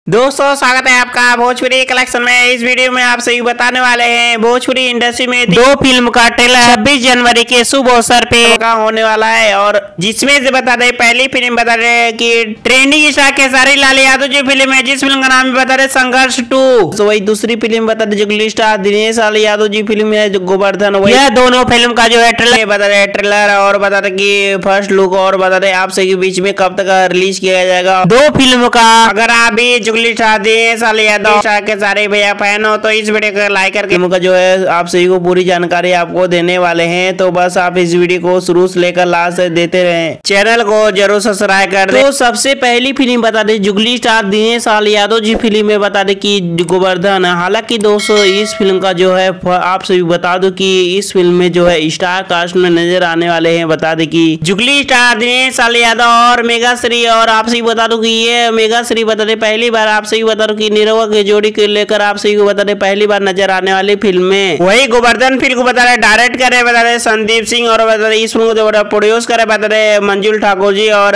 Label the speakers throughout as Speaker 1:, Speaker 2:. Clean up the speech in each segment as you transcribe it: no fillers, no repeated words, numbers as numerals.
Speaker 1: दोस्तों स्वागत है आपका भोजपुरी कलेक्शन में। इस वीडियो में आप सभी बताने वाले हैं भोजपुरी इंडस्ट्री में दो फिल्म का ट्रेलर 26 जनवरी के शुभ अवसर पे होने वाला है, और जिसमें से बता दें पहली फिल्म बता रहे कि trending star Khesari Lal Yadav ji film है, जिस फिल्म का नाम बता रहे संघर्ष 2। तो वही दूसरी फिल्म बता दें जुगली स्टार दिनेश लाल यादव जी फिल्म है जो गोवर्धन। यह दोनों फिल्म का जो है ट्रेलर बता रहे ट्रेलर और बता रहे की फर्स्ट लुक और बता रहे आप सभी के बीच में कब तक रिलीज किया जाएगा दो फिल्म का। अगर आप भी के सारे भैया फैन हो तो इस वीडियो को लाइक करके का जो है आप सभी को पूरी जानकारी आपको देने वाले हैं। तो बस आप इस वीडियो को शुरू से लेकर लास्ट तक देते रहें, चैनल को जरूर सब्सक्राइब कर दें। तो सबसे पहली फिल्म बता दें जुगली स्टार दिनेश लाल यादव जी फिल्म में बता दें कि गोवर्धन। हालांकि दोस्तों इस फिल्म का जो है आप सभी बता दो कि इस फिल्म में जो है स्टार कास्ट में नजर आने वाले हैं। बता दें कि जुगली स्टार दिनेश लाल यादव और मेगाश्री, और आप सभी बता दो कि ये मेगाश्री बता दें पहली बार आप सही बता रहे कि निरहुआ की जोड़ी को लेकर आप सही को बता रहे पहली बार नजर आने वाली फिल्म में। वही गोवर्धन फिल्म को बता रहे डायरेक्ट करे बता रहे संदीप सिंह, और बता रहे इस फिल्म को प्रोड्यूस करे बता रहे मंजुल ठाकुर जी। और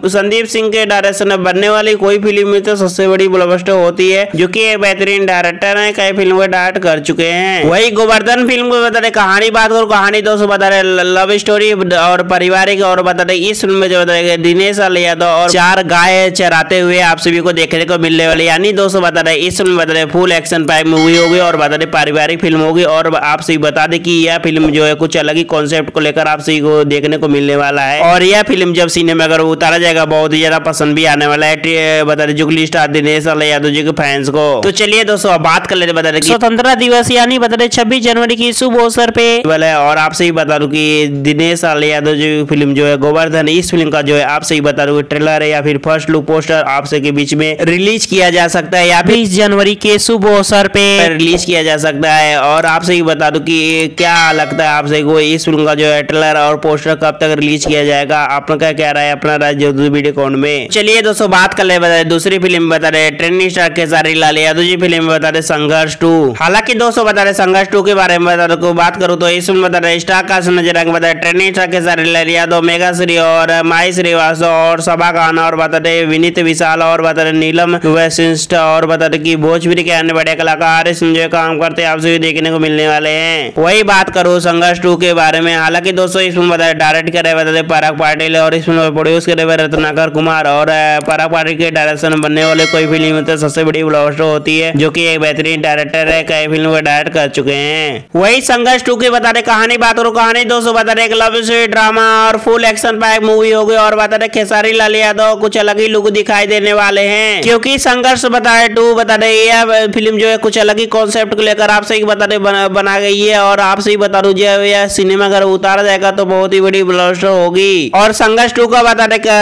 Speaker 1: संदीप सिंह के डायरेक्शन में बनने वाली कोई फिल्म में तो सबसे बड़ी ब्लॉकबस्टर होती है, जो कि एक बेहतरीन डायरेक्टर है, कई फिल्म को डायरेक्ट कर चुके हैं। वही गोवर्धन फिल्म को बता रहे कहानी बात करो, कहानी दोस्तों बता रहे लव स्टोरी और पारिवारिक, और बता रहे इस फिल्म में जो बता रहे दिनेश लाल यादव और 4 गाय चराते हुए आप सभी को देखने को मिलने वाली, यानी दोस्तों बता रहे इस फिल्म बता रहे फुल एक्शन पैक मूवी होगी और बता रहे पारिवारिक फिल्म होगी। और आप सभी बता दें कि यह फिल्म जो है कुछ अलग ही कॉन्सेप्ट को लेकर आप सभी को देखने को मिलने वाला है, और यह फिल्म जब सिनेमा अगर उतारा जाएगा बहुत ही ज्यादा पसंद भी आने वाला है बता रहे जुगली स्टार दिनेश लाल यादव जी के फैंस को। तो चलिए दोस्तों अब बात कर लेते बता रहे स्वतंत्रता दिवस यानी बता रहे 26 जनवरी की शुभ अवसर पे, और आप सही बता दो कि दिनेश लाल यादव जी फिल्म जो है गोवर्धन, इस फिल्म का जो है आप सही बता दो ट्रेलर है या फिर फर्स्ट लुक पोस्टर आप सभी के बीच में रिलीज किया जा सकता है, या फिर 20 जनवरी के शुभ अवसर पे रिलीज किया जा सकता है। और आप सही बता दो कि क्या लगता है आप सही को इस फिल्म का जो है ट्रेलर और पोस्टर कब तक रिलीज किया जाएगा, आपका क्या रहा है अपना राय जरूर वीडियो कॉमेंट में। चलिए दोस्तों बात कर ले बता रहे दूसरी फिल्म बता रहे trending star Khesari Lal Yadav ji film बता रहे संघर्ष 2। हालांकि दोस्तों बता रहे संघर्ष 2 के बारे में बता रहे बात करूँ तो इस फिल्म बता रहे स्टार कास्ट नजर आएंगे बता रहे ट्रेंडिंग स्टार खेसारी लाल यादव, मेगाश्री और माही श्रीवास्तव और सबा खान, और बता रहे विनीत विशाल, और बता रहे नीलम वैशिष्ट, और बता रहे कि भोजपुरी के अन्य बड़े कलाकार इसमें काम करते आप सभी देखने को मिलने वाले हैं। वही बात करूँ संघर्ष 2 के बारे में। हालांकि दोस्तों इस फिल्म बता डायरेक्ट करे बता पराग पाटिल, और इस फिल्म प्रोड्यूस करे रत्नाकर कुमार, और पराग पाटिल के डायरेक्शन में बनने वाले कोई फिल्म तो सबसे बड़ी ब्लॉकबस्टर होती है, जो कि एक बेहतरीन डायरेक्टर है, कई फिल्म को डायरेक्ट कर चुके हैं। वही संघर्ष 2 की बता रहे कहानी बात करो, कहानी दोस्तों बता रहे एक लव स्टोरी ड्रामा और फुल एक्शन पैक मूवी होगी, और बता रहे खेसारी लाल यादव कुछ अलग ही लुक दिखाई देने वाले हैं, क्योंकि संघर्ष बता रहे 2 बता रहे यह फिल्म जो है कुछ अलग ही कॉन्सेप्ट को लेकर आप सही बता रहे बना गई है, और आप सही बता दो यह सिनेमा अगर उतारा जाएगा तो बहुत ही बड़ी ब्लॉकबस्टर होगी। और संघर्ष 2 का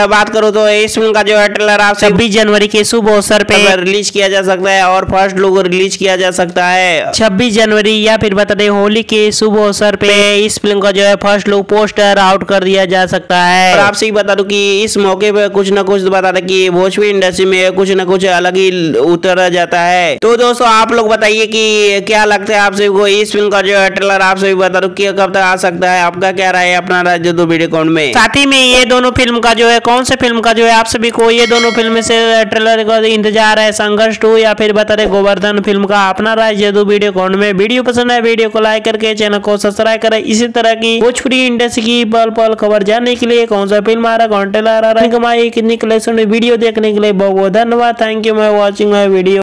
Speaker 1: बात करूँ तो इस फिल्म का जो है ट्रेलर आप 26 जनवरी के शुभ अवसर पे रिलीज किया जा सकता है, और फर्स्ट लुक रिलीज किया जा सकता है 26 जनवरी या फिर बता दें होली के शुभ अवसर पे इस फिल्म का जो है फर्स्ट लुक पोस्टर आउट कर दिया जा सकता है। और आप सही बता दो कि इस मौके पे कुछ न कुछ बता दें कि भोजपुरी इंडस्ट्री में कुछ न कुछ अलग ही उतरा जाता है। तो दोस्तों आप लोग बताइए कि क्या लगता है आप सभी को इस फिल्म का जो है ट्रेलर आप सभी बता दो कि कब तक आ सकता है, आपका क्या राय है अपना राय जो वीडियो कॉमेंट में। साथ ही में ये दोनों फिल्म का जो है कौन से फिल्म का जो है आप सभी को ये दोनों फिल्म से ट्रेलर का इंतजार है, संघर्ष 2 या फिर बता रहे गोवर्धन फिल्म का, अपना राय जरूर वीडियो कॉमेंट में। वीडियो पसंद है वीडियो को लाइक करके चैनल को सब्सक्राइब करें। इसी तरह की भोजपुरी इंडस्ट्री की पल पल खबर जानने के लिए कौन सा फिल्म आ रहा कौन ट्रेलर आ रहा है, कितनी कलेक्शन वीडियो देखने के लिए बहुत बहुत धन्यवाद। Thank you for watching my video.